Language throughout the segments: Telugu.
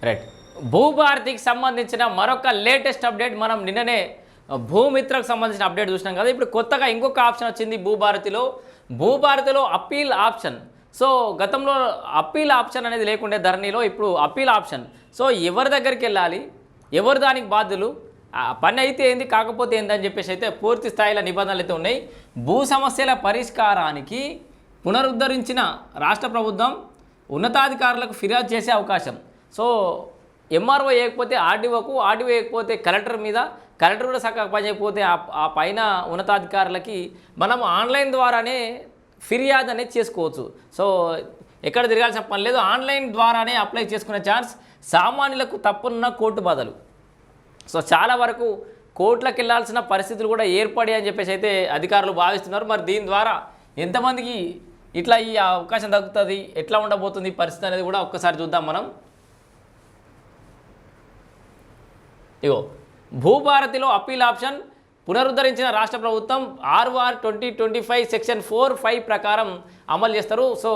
రైట్. భూభారతికి సంబంధించిన మరొక లేటెస్ట్ అప్డేట్ మనం నిన్ననే భూమిత్రకు సంబంధించిన అప్డేట్ చూసినాం కదా. ఇప్పుడు కొత్తగా ఇంకొక ఆప్షన్ వచ్చింది భూభారతిలో అప్పీల్ ఆప్షన్. సో గతంలో అప్పీల్ ఆప్షన్ అనేది లేకుండే ధరణిలో, ఇప్పుడు అప్పీల్ ఆప్షన్. సో ఎవరి దగ్గరికి వెళ్ళాలి, ఎవరు దానికి బాధ్యులు, పని అయితే ఏంది కాకపోతే ఏందని చెప్పేసి అయితే పూర్తి స్థాయిలో నిబంధనలు అయితే ఉన్నాయి. భూ సమస్యల పరిష్కారానికి పునరుద్ధరించిన రాష్ట్ర ప్రభుత్వం ఉన్నతాధికారులకు ఫిర్యాదు చేసే అవకాశం. సో ఎంఆర్ఓ వేయకపోతే ఆర్డీఓకు, ఆర్డీఓ వేయకపోతే కలెక్టర్ మీద, కలెక్టర్ కూడా చక్కగా పనిచేయకపోతే ఆ పైన ఉన్నతాధికారులకి మనం ఆన్లైన్ ద్వారానే ఫిర్యాదు అనేది చేసుకోవచ్చు. సో ఎక్కడ తిరగాల్సిన పని లేదు, ఆన్లైన్ ద్వారానే అప్లై చేసుకునే ఛాన్స్ సామాన్యులకు తప్పనున్న కోర్టు బాధలు. సో చాలా వరకు కోర్టులకు వెళ్ళాల్సిన పరిస్థితులు కూడా ఏర్పడి అని చెప్పేసి అయితే అధికారులు భావిస్తున్నారు. మరి దీని ద్వారా ఎంతమందికి ఇట్లా ఈ అవకాశం దక్కుతుంది, ఎట్లా ఉండబోతుంది పరిస్థితి అనేది కూడా ఒక్కసారి చూద్దాం మనం. ఇగో భూభారతిలో అప్పీల్ ఆప్షన్ పునరుద్ధరించిన రాష్ట్ర ప్రభుత్వం RR 2025 సెక్షన్ 4(5) ప్రకారం అమలు చేస్తారు. సో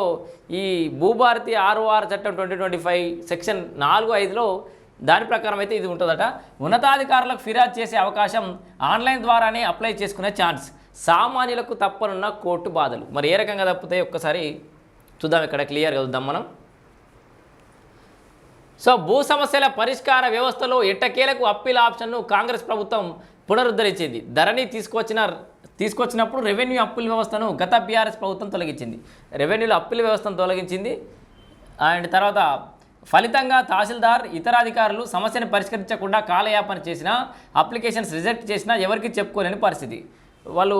ఈ భూభారతి ROR చట్టం 2025 సెక్షన్ 4(5)లో దాని ప్రకారం అయితే ఇది ఉంటుందట. ఉన్నతాధికారులకు ఫిర్యాదు చేసే అవకాశం, ఆన్లైన్ ద్వారానే అప్లై చేసుకునే ఛాన్స్, సామాన్యులకు తప్పనున్న కోర్టు బాధలు. మరి ఏ రకంగా తప్పుతాయి ఒక్కసారి చూద్దాం, ఇక్కడ క్లియర్గా చూద్దాం మనం. సో భూ సమస్యల పరిష్కార వ్యవస్థలో ఎట్టకేలకు అప్పీల్ ఆప్షన్ను కాంగ్రెస్ ప్రభుత్వం పునరుద్ధరించింది. ధరణి తీసుకొచ్చినప్పుడు రెవెన్యూ అప్పీల్ వ్యవస్థను గత బీఆర్ఎస్ ప్రభుత్వం తొలగించింది. రెవెన్యూలో అప్పీల్ వ్యవస్థను తొలగించింది. అండ్ తర్వాత ఫలితంగా తహసీల్దార్, ఇతర అధికారులు సమస్యను పరిష్కరించకుండా కాలయాపన చేసినా, అప్లికేషన్స్ రిజెక్ట్ చేసినా ఎవరికి చెప్పుకోలేని పరిస్థితి. వాళ్ళు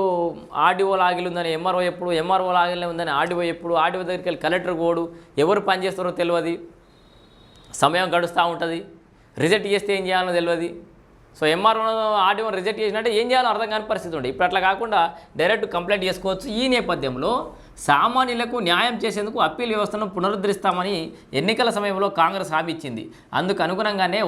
ఆర్డీఓ లాగిల్ ఉందని ఎంఆర్ఓ ఎప్పుడు, ఎంఆర్ఓ లాగిల్ ఉందని ఆర్డీఓ ఎప్పుడు, ఆర్డీఓ దగ్గరికి వెళ్ళి కలెక్టర్ పోడు, ఎవరు పని చేస్తారో తెలియదు, సమయం గడుస్తూ ఉంటుంది, రిజెక్ట్ చేస్తే ఏం చేయాలో తెలియదు. సో ఎంఆర్ఓ ఆర్డీఓ రిజెక్ట్ చేసినట్టే ఏం చేయాలో అర్థం కాని పరిస్థితి ఉండే. ఇప్పుడు అట్లా కాకుండా డైరెక్ట్ కంప్లైంట్ చేసుకోవచ్చు. ఈ నేపథ్యంలో సామాన్యులకు న్యాయం చేసేందుకు అప్పీల్ వ్యవస్థను పునరుద్ధరిస్తామని ఎన్నికల సమయంలో కాంగ్రెస్ హామీ ఇచ్చింది. అందుకు అనుగుణంగానే